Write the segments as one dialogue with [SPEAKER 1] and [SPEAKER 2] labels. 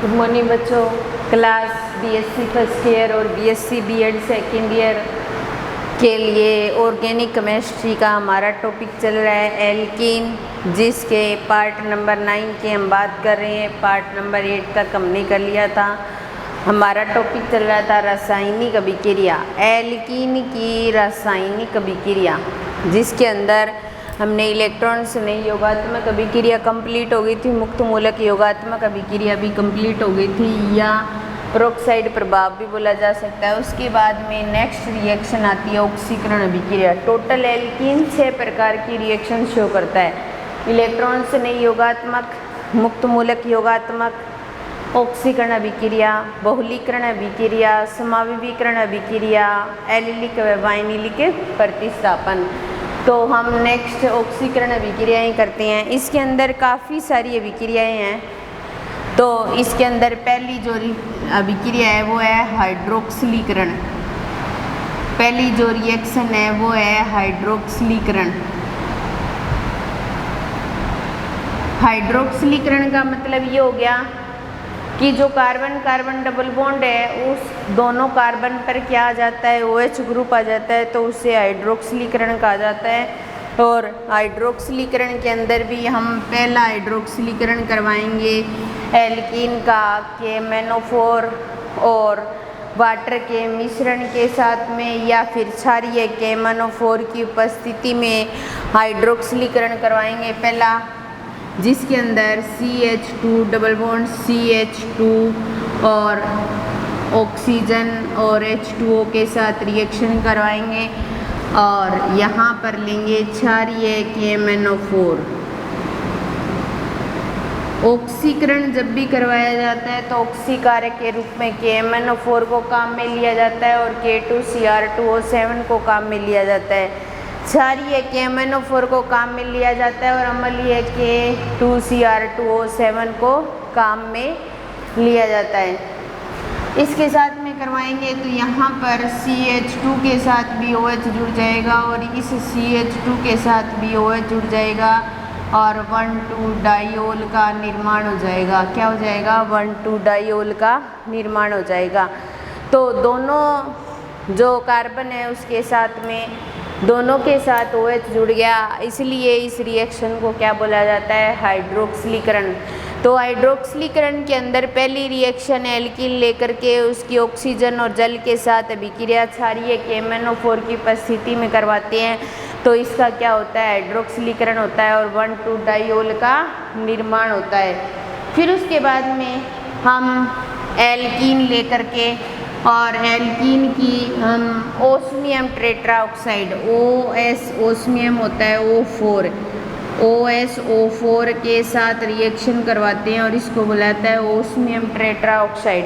[SPEAKER 1] Good morning बच्चों। Class BSc first year और BSc BEd second year के लिए ऑर्गेनिक केमिस्ट्री का हमारा टॉपिक चल रहा है एल्कीन, जिसके पार्ट नंबर 9 की हम बात कर रहे हैं। पार्ट नंबर 8 तक हमने कर लिया था। हमारा टॉपिक चल रहा था रासायनिक अभिक्रिया, एल्कीन की रासायनिक अभिक्रिया, जिसके अंदर हमने इलेक्ट्रॉन से नहीं योगात्मक अभिक्रिया कंप्लीट हो गई थी, मुक्त मूलक योगात्मक अभिक्रिया भी कंप्लीट हो गई थी, या पेरोक्साइड प्रभाव भी बोला जा सकता है। उसके बाद में नेक्स्ट रिएक्शन आती है ऑक्सीकरण अभिक्रिया। टोटल एल्कीन 6 प्रकार की रिएक्शन शो करता है। इलेक्ट्रॉन से नहीं योगात्मक, मुक्त मूलक योगात्मक, ऑक्सीकरण अभिक्रिया, बहुलीकरण अभिक्रिया, समाविवीकरण अभिक्रिया, एलिलिक व वाइनिलिक प्रतिस्थापन। तो हम नेक्स्ट ऑक्सीकरण अभिक्रियाएँ करते हैं। इसके अंदर काफ़ी सारी अभिक्रियाएँ हैं। तो इसके अंदर पहली जो अभिक्रिया है वो है हाइड्रोक्सिलीकरण। पहली जो रिएक्शन है वो है हाइड्रोक्सिलीकरण। हाइड्रोक्सिलीकरण का मतलब ये हो गया कि जो कार्बन कार्बन डबल बॉन्ड है उस दोनों कार्बन पर क्या आ जाता है, OH ग्रुप आ जाता है, तो उसे हाइड्रोक्सिलीकरण कहा जाता है। और हाइड्रोक्सिलीकरण के अंदर भी हम पहला हाइड्रोक्सिलीकरण करवाएंगे एल्कीन का KMnO4 और वाटर के मिश्रण के साथ में, या फिर क्षारीय KMnO4 की उपस्थिति में हाइड्रोक्सिलीकरण करवाएंगे पहला, जिसके अंदर CH2 डबल बॉन्ड CH2 और ऑक्सीजन और H2O के साथ रिएक्शन करवाएंगे और यहाँ पर लेंगे क्षारीय KMnO4। ऑक्सीकरण जब भी करवाया जाता है तो ऑक्सीकारक के रूप में KMnO4 को काम में लिया जाता है और K2Cr2O7 को काम में लिया जाता है। क्षारीय KMnO4 को काम में लिया जाता है और अम्लीय K2Cr2O7 को काम में लिया जाता है। इसके साथ में करवाएंगे तो यहाँ पर CH2 के साथ भी OH जुड़ जाएगा और इस CH2 के साथ भी OH जुड़ जाएगा और 1,2 डाइओल का निर्माण हो जाएगा। क्या हो जाएगा? 1,2 डाइओल का निर्माण हो जाएगा। तो दोनों जो कार्बन है उसके साथ में दोनों के साथ OH जुड़ गया, इसलिए इस रिएक्शन को क्या बोला जाता है? हाइड्रोक्सिलीकरण। तो हाइड्रोक्सिलीकरण के अंदर पहली रिएक्शन एल्कीन लेकर के उसकी ऑक्सीजन और जल के साथ अभिक्रिया क्षारीय KMnO4 की उपस्थिति में करवाते हैं, तो इसका क्या होता है? हाइड्रोक्सिलीकरण होता है और 1,2 डाइओल का निर्माण होता है। फिर उसके बाद में हम एल्कीन लेकर के और एल्कीन की हम ओस्मियम टेट्राऑक्साइड OS ओस्मियम होता है O4 OSO4 के साथ रिएक्शन करवाते हैं और इसको बुलाता है ओस्मियम टेट्राऑक्साइड।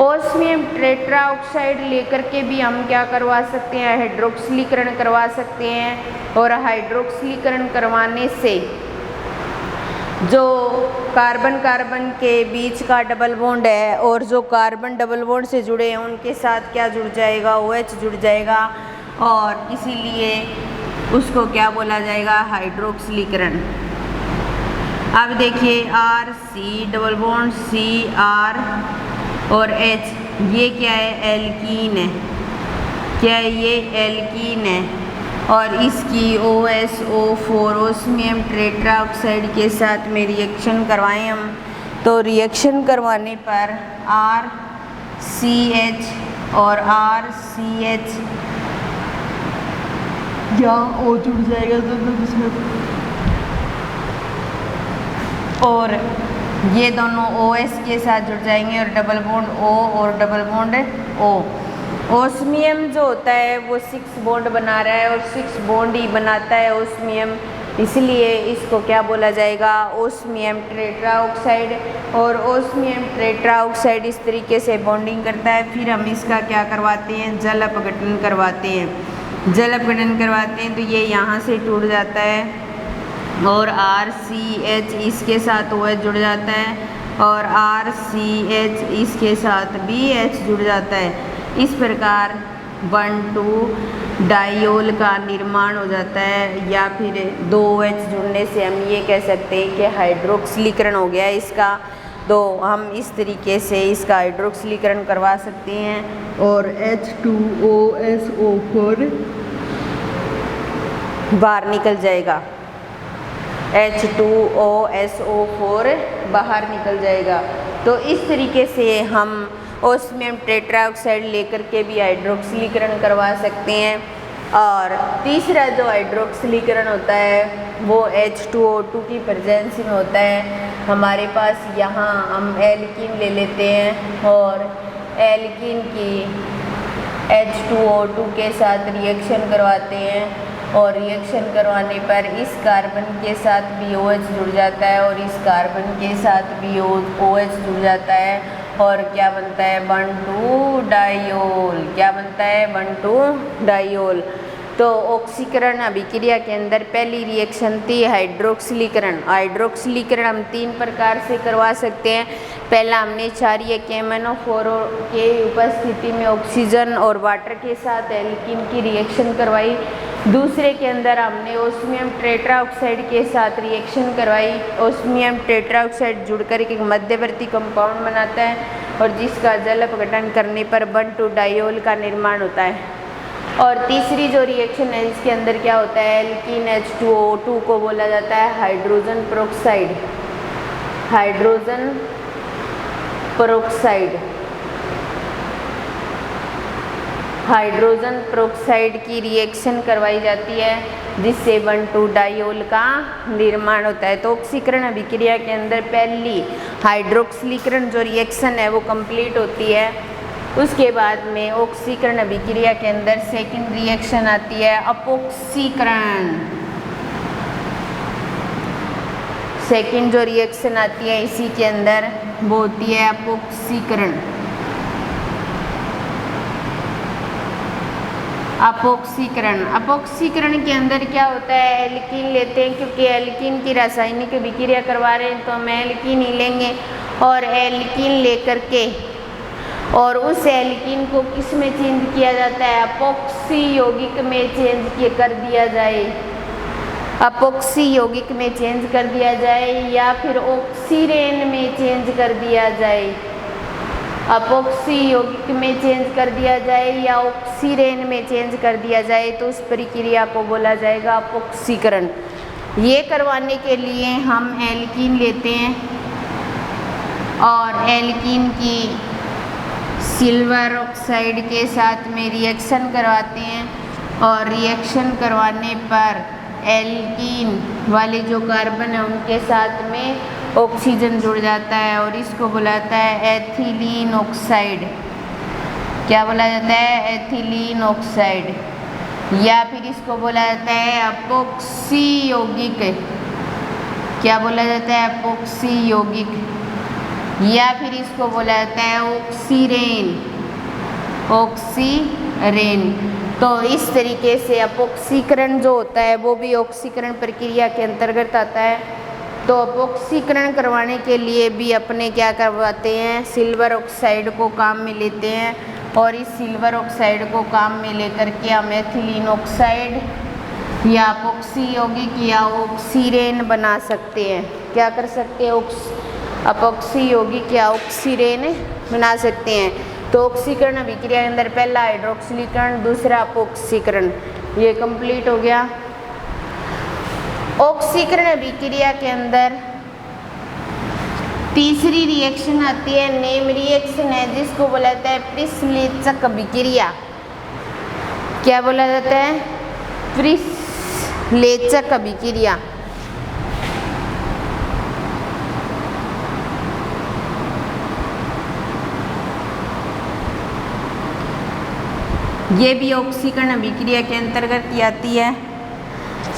[SPEAKER 1] ओस्मियम टेट्राऑक्साइड लेकर के भी हम क्या करवा सकते हैं? हाइड्रोक्सिलीकरण करवा सकते हैं और हाइड्रोक्सिलीकरण करवाने से जो कार्बन कार्बन के बीच का डबल बॉन्ड है और जो कार्बन डबल बॉन्ड से जुड़े हैं उनके साथ क्या जुड़ जाएगा? OH जुड़ जाएगा और इसीलिए उसको क्या बोला जाएगा? हाइड्रोक्सिलीकरण। अब देखिए RC डबल बॉन्ड CR और H, ये क्या है? एल्कीन है। क्या है ये? एल्कीन है। और इसकी OSO4 ओस्मियम टेट्राऑक्साइड के साथ में रिएक्शन करवाएं हम, तो रिएक्शन करवाने पर RCH और RCH या O जुड़ जाएगा और ये दोनों OS के साथ जुड़ जाएंगे और डबल बॉन्ड O और डबल बॉन्ड O। ओस्मियम जो होता है वो 6 बॉन्ड बना रहा है और 6 बॉन्ड ही बनाता है ओस्मियम, इसलिए इसको क्या बोला जाएगा? Osmium tetroxide. और ओस्मियम टेट्राऑक्साइड इस तरीके से बॉन्डिंग करता है। फिर हम इसका क्या करवाते हैं? जल अपघटन करवाते हैं। जल अपघटन करवाते हैं तो ये यहाँ से टूट जाता है और RCH इसके साथ OH जुड़ जाता है और RCH इसके साथ भी H जुड़ जाता है। इस प्रकार 1,2 डाइओल का निर्माण हो जाता है, या फिर 2 OH जुड़ने से हम ये कह सकते हैं कि हाइड्रोक्सिलीकरण हो गया इसका। तो हम इस तरीके से इसका हाइड्रोक्सिलीकरण करवा सकते हैं और H2OSO4 बाहर निकल जाएगा। H2OSO4 बाहर निकल जाएगा। तो इस तरीके से हम ओस्मियम टेट्राऑक्साइड लेकर के भी हाइड्रोक्सिलीकरण करवा सकते हैं। और तीसरा जो हाइड्रोक्सिलीकरण होता है वो H2O2 की प्रेजेंस में होता है। हमारे पास यहाँ हम एल्कीन ले लेते हैं और एल्कीन की H2O2 के साथ रिएक्शन करवाते हैं और रिएक्शन करवाने पर इस कार्बन के साथ भी OH जुड़ जाता है और इस कार्बन के साथ भी OH जुड़ जाता है और क्या बनता है 1,2 डाइयोल। क्या बनता है 1,2 डाइयोल। तो ऑक्सीकरण अभिक्रिया के अंदर पहली रिएक्शन थी हाइड्रोक्सिलीकरण। हाइड्रोक्सिलीकरण हम 3 प्रकार से करवा सकते हैं। पहला हमने क्षारीय KMnO4 के उपस्थिति में ऑक्सीजन और वाटर के साथ एल्कीन की रिएक्शन करवाई। दूसरे के अंदर हमने ओस्मियम टेट्राऑक्साइड के साथ रिएक्शन करवाई। ओस्मियम टेट्राऑक्साइड जुड़कर एक मध्यवर्ती कंपाउंड बनाता है और जिसका जल अपघटन करने पर 1,2 डाइयोल का निर्माण होता है। और तीसरी जो रिएक्शन है इसके अंदर क्या होता है एल्कीन H2O2 को बोला जाता है hydrogen peroxide. Hydrogen peroxide hydrogen peroxide की रिएक्शन करवाई जाती है जिससे 1,2 डाइयोल का निर्माण होता है। तो ऑक्सीकरण अभिक्रिया के अंदर पहली हाइड्रोक्सिलीकरण जो रिएक्शन है वो कंप्लीट होती है। उसके बाद में ऑक्सीकरण अभिक्रिया के अंदर सेकंड रिएक्शन आती है अपॉक्सीकरण। सेकंड जो रिएक्शन आती है इसी के अंदर वो होती है अपॉक्सीकरण। अपॉक्सीकरण के अंदर क्या होता है एल्कीन लेते हैं, क्योंकि एल्कीन की रासायनिक अभिक्रिया करवा रहे हैं तो हम एल्कीन ही लेंगे और एल्कीन लेकर के और उस एल्कीन को किस में चेंज किया जाता है अपॉक्सी यौगिक में चेंज कर दिया जाए। अपॉक्सी यौगिक में चेंज कर दिया जाए या फिर ऑक्सीरेन में चेंज कर दिया जाए। अपॉक्सी यौगिक में चेंज कर दिया जाए या ऑक्सीरेन में चेंज कर दिया जाए तो उस प्रक्रिया को बोला जाएगा अपॉक्सीकरण। ये करवाने के लिए हम एल्कीन लेते हैं और एल्कीन की सिल्वर ऑक्साइड के साथ में रिएक्शन करवाते हैं और रिएक्शन करवाने पर एल्कीन वाले जो कार्बन है उनके साथ में ऑक्सीजन जुड़ जाता है और इसको बुलाता है एथिलीन ऑक्साइड। क्या बोला जाता है एथिलीन ऑक्साइड या फिर इसको बोला जाता है अपॉक्सी यौगिक। क्या बोला जाता है अपॉक्सी यौगिक या फिर इसको बोला जाता है ऑक्सीरेन। ऑक्सीरेन। तो इस तरीके से अपॉक्सीकरण जो होता है वो भी ऑक्सीकरण प्रक्रिया के अंतर्गत आता है। तो अपॉक्सीकरण करवाने के लिए भी अपने क्या करवाते हैं सिल्वर ऑक्साइड को काम में लेते हैं और इस सिल्वर ऑक्साइड को काम में लेकर के हम एथिलीन ऑक्साइड या अपॉक्सी यौगिक या ऑक्सीरेन बना सकते हैं। क्या कर सकते हैं अपॉक्सी यौगिक या ऑक्सीरेन बना सकते हैं। तो ऑक्सीकरण अभिक्रिया के अंदर पहला हाइड्रोक्सिलीकरण दूसरा अपॉक्सीकरण ये कंप्लीट हो गया। ऑक्सीकरण अभिक्रिया के अंदर तीसरी रिएक्शन आती है नेम रिएक्शन है जिसको बोला जाता है प्रिस्लेचक अभिक्रिया। क्या बोला जाता है प्रिस्लेचक अभिक्रिया। ये भी ऑक्सीकरण अभिक्रिया के अंतर्गत की आती है।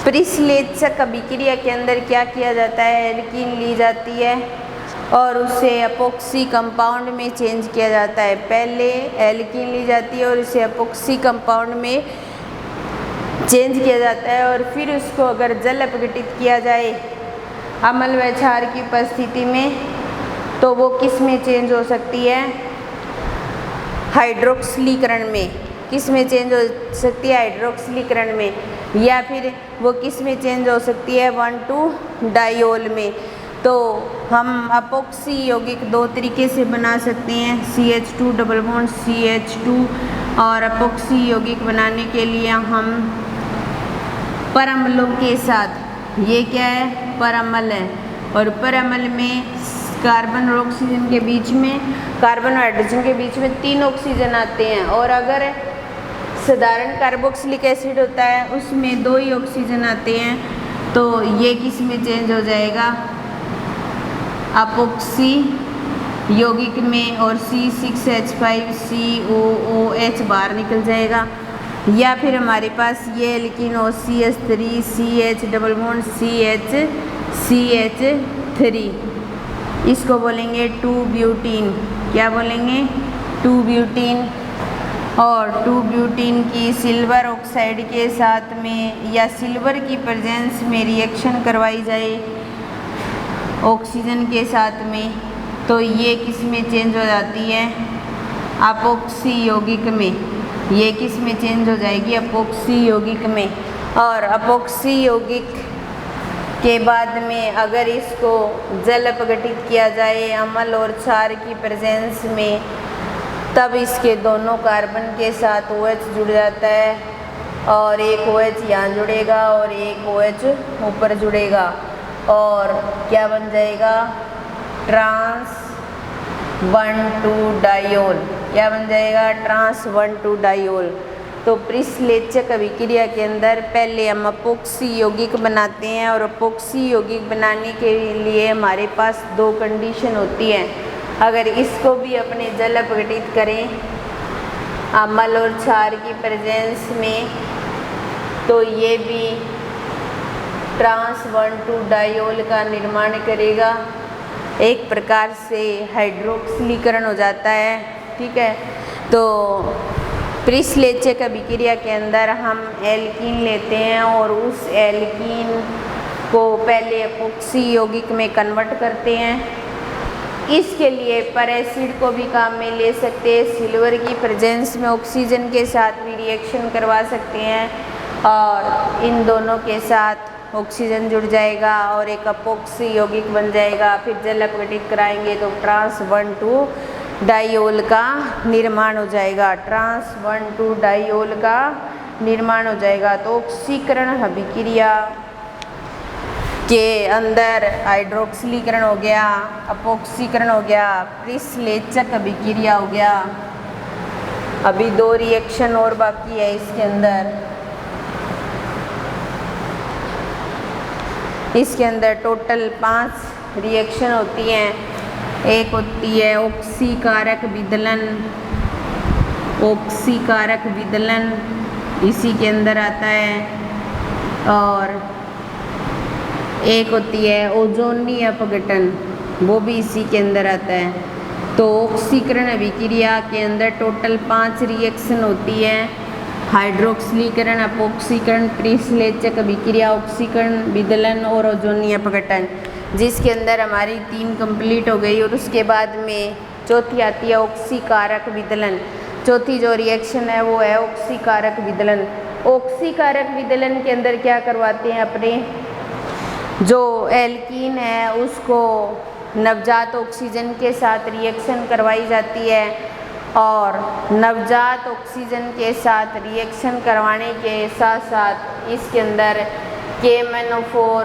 [SPEAKER 1] प्रिस्लेचक अभिक्रिया के अंदर क्या किया जाता है एल्कीन ली जाती है और उसे अपॉक्सी कंपाउंड में चेंज किया जाता है। पहले एल्कीन ली जाती है और उसे अपॉक्सी कंपाउंड में चेंज किया जाता है और फिर उसको अगर जल अपघटित किया जाए अम्ल व क्षार की उपस्थिति में तो वो किस में चेंज हो सकती है हाइड्रोक्सिलीकरण में। किस में चेंज हो सकती है हाइड्रोक्सिलीकरण में या फिर वो किस में चेंज हो सकती है 1,2 डाइयोल में। तो हम अपोक्सी यौगिक दो तरीके से बना सकते हैं, CH2 डबल बॉन्ड CH2। और अपोक्सी यौगिक बनाने के लिए हम परअम्लों के साथ, ये क्या है, परअम्ल है, और परअम्ल में कार्बन और ऑक्सीजन के बीच में, कार्बन और हाइड्रोजन के बीच में 3 ऑक्सीजन आते हैं। और अगर साधारण कार्बोक्सिलिक एसिड होता है उसमें 2 ही ऑक्सीजन आते हैं, तो ये किस में चेंज हो जाएगा, अपोक्सी यौगिक में, और C6H5COOH बाहर निकल जाएगा। या फिर हमारे पास ये एल्कीन हो CH3 CH double bond CH3, इसको बोलेंगे 2-ब्यूटीन। क्या बोलेंगे, 2-ब्यूटीन। और 2-ब्यूटीन की सिल्वर ऑक्साइड के साथ में या सिल्वर की प्रेजेंस में रिएक्शन करवाई जाए ऑक्सीजन के साथ में, तो ये किस में चेंज हो जाती है, अपोक्सी यौगिक में। ये किस में चेंज हो जाएगी, अपोक्सी यौगिक में। और अपोक्सी यौगिक के बाद में अगर इसको जल अपघटित किया जाए अम्ल और क्षार की प्रेजेंस में, तब इसके दोनों कार्बन के साथ OH जुड़ जाता है, और एक OH यहाँ जुड़ेगा और एक OH ऊपर जुड़ेगा, और क्या बन जाएगा, ट्रांस 1,2-डायोल। क्या बन जाएगा, ट्रांस 1,2-डायोल। तो प्रिसलेचक अभिक्रिया के अंदर पहले हम अपोक्सी यौगिक बनाते हैं, और अपोक्सी यौगिक बनाने के लिए हमारे पास 2 कंडीशन होती हैं। अगर इसको भी अपने जल अपघटित करें अम्ल और क्षार की प्रेजेंस में, तो ये भी ट्रांस 1,2-डायोल का निर्माण करेगा, एक प्रकार से हाइड्रोक्सिलीकरण हो जाता है। ठीक है, तो प्रिसलेचक अभिक्रिया के अंदर हम एल्कीन लेते हैं और उस एल्कीन को पहले अपोक्सी यौगिक में कन्वर्ट करते हैं। इसके लिए पर एसिड को भी काम में ले सकते हैं, सिल्वर की प्रेजेंस में ऑक्सीजन के साथ भी रिएक्शन करवा सकते हैं, और इन दोनों के साथ ऑक्सीजन जुड़ जाएगा और एक अपोक्सी यौगिक बन जाएगा। फिर जल अपघटित कराएंगे तो ट्रांस 1,2-डायोल का निर्माण हो जाएगा, ट्रांस 1,2-डायोल का निर्माण हो जाएगा। तो ऑक्सीकरण अभिक्रिया के अंदर हाइड्रोक्सिलीकरण हो गया, अपोक्सीकरण हो गया, प्रिसलेचक अभिक्रिया हो गया। अभी 2 रिएक्शन और बाकी है इसके अंदर। इसके अंदर टोटल 5 रिएक्शन होती हैं। एक होती है ऑक्सीकारक विदलन, ऑक्सीकारक विदलन इसी के अंदर आता है, और एक होती है ओजोनी अपघटन, वो भी इसी के अंदर आता है। तो ऑक्सीकरण अभिक्रिया के अंदर टोटल 5 रिएक्शन होती है, हाइड्रोक्सिलीकरण, अपोक्सीकरण, प्रिसलेचक अभिक्रिया, ऑक्सीकरण विदलन और ओजोनी अपघटन, जिसके अंदर हमारी 3 कंप्लीट हो गई। और उसके बाद में चौथी आती है ऑक्सीकारक विदलन। चौथी जो रिएक्शन है वो है ऑक्सीकारक विदलन। ऑक्सीकारक विदलन के अंदर क्या करवाते हैं, अपने जो एल्कीन है उसको नवजात ऑक्सीजन के साथ रिएक्शन करवाई जाती है, और नवजात ऑक्सीजन के साथ रिएक्शन करवाने के साथ साथ इसके अंदर KMnO4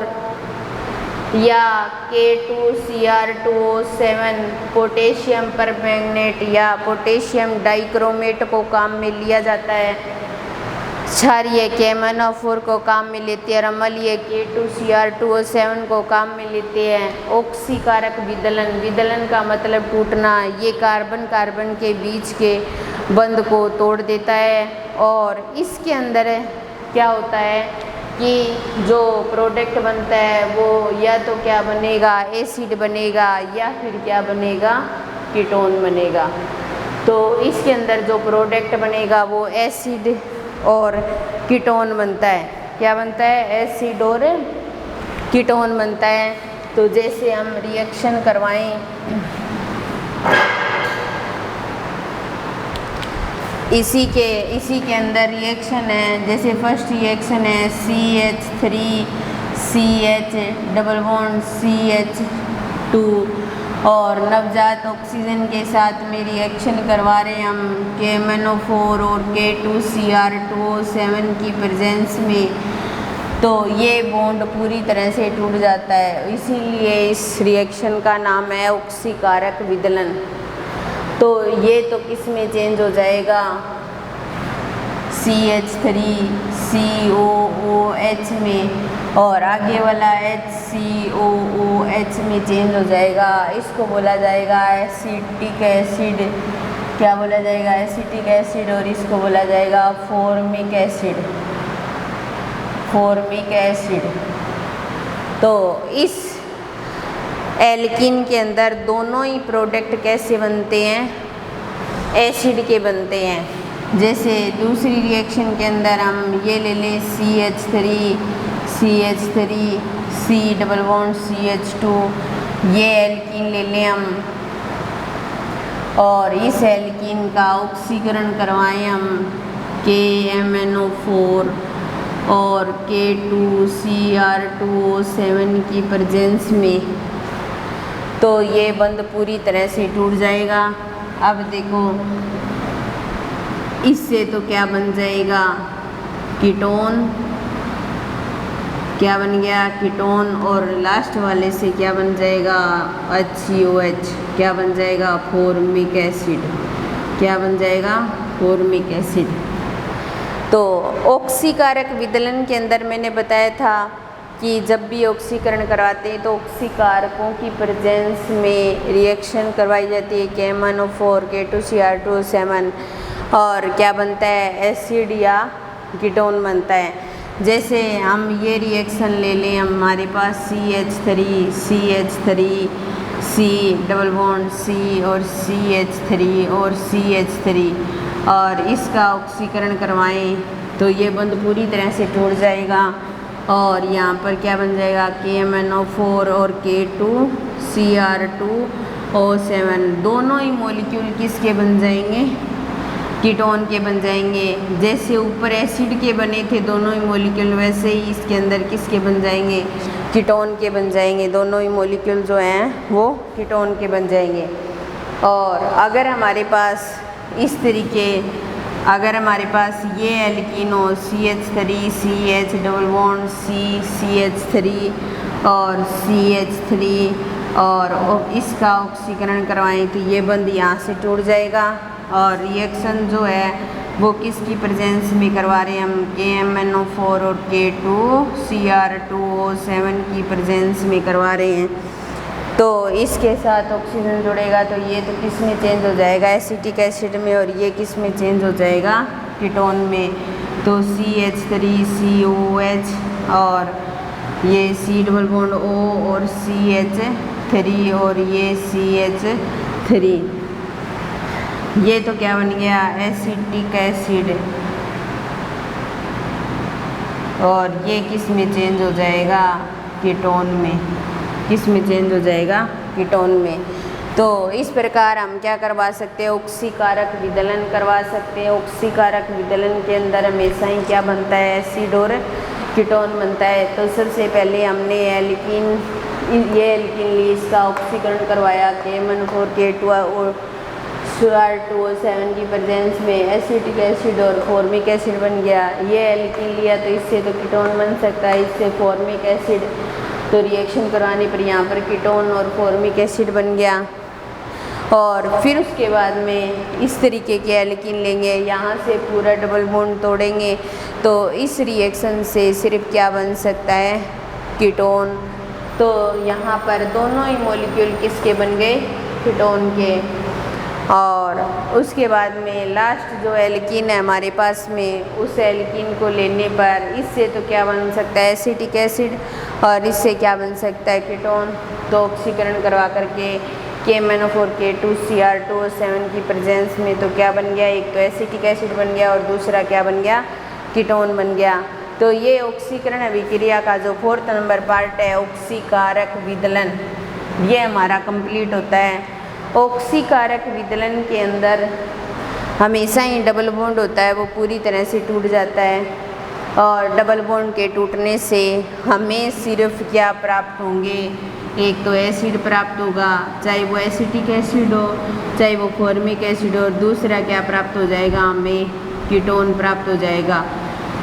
[SPEAKER 1] या K2Cr2O7 पोटेशियम परमैंगनेट या पोटेशियम डाइक्रोमेट को काम में लिया जाता है। क्षारीय KMnO4 को काम में लेते हैं और अम्लीय K2Cr2O7 को काम में लेते हैं। ऑक्सीकारक विदलन, विदलन का मतलब टूटना, ये कार्बन कार्बन के बीच के बंध को तोड़ देता है। और इसके अंदर क्या होता है कि जो प्रोडक्ट बनता है वो या तो क्या बनेगा, एसिड बनेगा, या फिर क्या बनेगा, कीटोन बनेगा। तो इसके अंदर जो प्रोडक्ट बनेगा वो एसिड और कीटोन बनता है। क्या बनता है, एसिड और कीटोन बनता है। तो जैसे हम रिएक्शन करवाएं, इसी के अंदर रिएक्शन है। जैसे फर्स्ट रिएक्शन है CH3 CH double bond CH2 और नवजात ऑक्सीजन के साथ में रिएक्शन करवा रहे हैं हम KMnO4 और K2Cr2O7 की प्रेजेंस में, तो ये बॉन्ड पूरी तरह से टूट जाता है, इसीलिए इस रिएक्शन का नाम है ऑक्सीकारक विदलन। तो ये तो किस में चेंज हो जाएगा, CH3COOH में, और आगे वाला HCOOH में चेंज हो जाएगा। इसको बोला जाएगा एसिटिक एसिड, क्या बोला जाएगा, एसिटिक एसिड, और इसको बोला जाएगा फॉर्मिक एसिड, फॉर्मिक एसिड। तो इस एल्कीन के अंदर दोनों ही प्रोडक्ट कैसे बनते हैं, एसिड के बनते हैं। जैसे दूसरी रिएक्शन के अंदर हम ये ले लें CH3 C double bond CH2, ये एल्कीन ले लें हम, और इस एल्कीन का ऑक्सीकरण करवाएं हम KMnO4 और K2Cr2O7 की प्रेजेंस में, तो ये बंद पूरी तरह से टूट जाएगा। अब देखो इससे तो क्या बन जाएगा, कीटोन, क्या बन गया, कीटोन, और लास्ट वाले से क्या बन जाएगा, HCOH, क्या बन जाएगा, फॉर्मिक एसिड, क्या बन जाएगा, फॉर्मिक एसिड। तो ऑक्सीकारक विदलन के अंदर मैंने बताया था कि जब भी ऑक्सीकरण करवाते हैं तो ऑक्सीकारकों की प्रेजेंस में रिएक्शन करवाई जाती है KMnO4 K2Cr2O7, और क्या बनता है, एसिड या कीटोन बनता है। जैसे हम ये रिएक्शन ले लें, हमारे पास CH3 C double bond C और CH3 और CH3, और इसका ऑक्सीकरण करवाएं तो ये बंद पूरी तरह से टूट जाएगा, और यहाँ पर क्या बन जाएगा, KMnO4 और K2Cr2O7, दोनों ही मॉलिक्यूल किसके बन जाएंगे, कीटोन के बन जाएंगे। जैसे ऊपर एसिड के बने थे दोनों ही मॉलिक्यूल, वैसे ही इसके अंदर किसके बन जाएंगे, कीटोन के बन जाएंगे। दोनों ही मॉलिक्यूल जो हैं वो कीटोन के बन जाएंगे। और अगर हमारे पास इस तरीके, अगर हमारे पास ये एल्कीन हो CH3 CH double bond C CH3 और CH3, और इसका ऑक्सीकरण करवाएं तो ये बंद यहाँ से टूट जाएगा, और रिएक्शन जो है वो किसकी प्रेजेंस में करवा रहे हैं हम, KMnO4 और K2Cr2O7 की प्रेजेंस में करवा रहे हैं। तो इसके साथ ऑक्सीजन जुड़ेगा तो ये तो किस में चेंज हो जाएगा, एसिटिक एसिड में, और ये किस में चेंज हो जाएगा, कीटोन में। तो CH3COH और ये C डबल बॉन्ड O और CH3 और ये CH3, ये तो क्या बन गया, एसिटिक एसिड, और ये किस में चेंज हो जाएगा, कीटोन में, किस में चेंज हो जाएगा, कीटोन में। तो इस प्रकार हम क्या करवा सकते हैं, ऑक्सीकारक विदलन करवा सकते हैं। ऑक्सीकारक विदलन के अंदर हमेशा ही क्या बनता है, एसिड और कीटोन बनता है। तो सबसे पहले हमने एल्कीन, ये एल्कीन ली, इसका ऑक्सीकरण करवाया KMnO4 K2Cr2O7 की प्रेजेंस में, एसिटिक एसिड और फॉर्मिक एसिड बन गया। ये एल्कीन लिया तो इससे तो कीटोन बन सकता है, इससे फॉर्मिक एसिड, तो रिएक्शन कराने पर यहाँ पर कीटोन और फॉर्मिक एसिड बन गया। और फिर उसके बाद में इस तरीके के एल्कीन लेंगे, यहाँ से पूरा डबल बॉन्ड तोड़ेंगे, तो इस रिएक्शन से सिर्फ क्या बन सकता है, कीटोन। तो यहाँ पर दोनों ही मॉलिक्यूल किसके बन गए, कीटोन के। और उसके बाद में लास्ट जो एल्कीन है हमारे पास में, उस एल्कीन को लेने पर इससे तो क्या बन सकता है, एसिटिक एसिड, और इससे क्या बन सकता है, कीटोन। तो ऑक्सीकरण करवा करके KMnO4 K2Cr2O7 की प्रेजेंस में तो क्या बन गया, एक तो एसिटिक एसिड बन गया और दूसरा क्या बन गया, कीटोन बन गया। तो ये ऑक्सीकरण अभिक्रिया का जो 4th नंबर पार्ट है, ऑक्सीकारक विदलन, ये हमारा कंप्लीट होता है। ऑक्सीकारक विदलन के अंदर हमेशा ही डबल बॉन्ड होता है, वो पूरी तरह से टूट जाता है। और डबल बॉन्ड के टूटने से हमें सिर्फ क्या प्राप्त होंगे, एक तो एसिड प्राप्त होगा, चाहे वो एसिटिक एसिड हो चाहे वो फॉर्मिक एसिड हो, और दूसरा क्या प्राप्त हो जाएगा, हमें कीटोन प्राप्त हो जाएगा।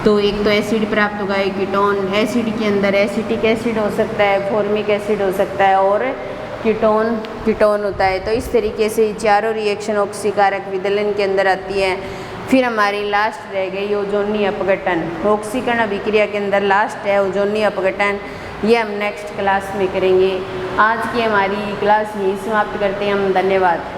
[SPEAKER 1] तो एक तो एसिड प्राप्त होगा, एक कीटोन। एसिड के अंदर एसिटिक एसिड हो सकता है, फॉर्मिक एसिड हो सकता है और कीटोन होता है। तो इस तरीके से चारों रिएक्शन ऑक्सीकारक विदलन के अंदर आती है। फिर हमारी लास्ट रह गई ओजोनी अपघटन। ऑक्सीकरण अभिक्रिया के अंदर लास्ट है ओजोनी अपघटन, ये हम नेक्स्ट क्लास में करेंगे। आज की हमारी क्लास यही समाप्त करते हैं हम। धन्यवाद।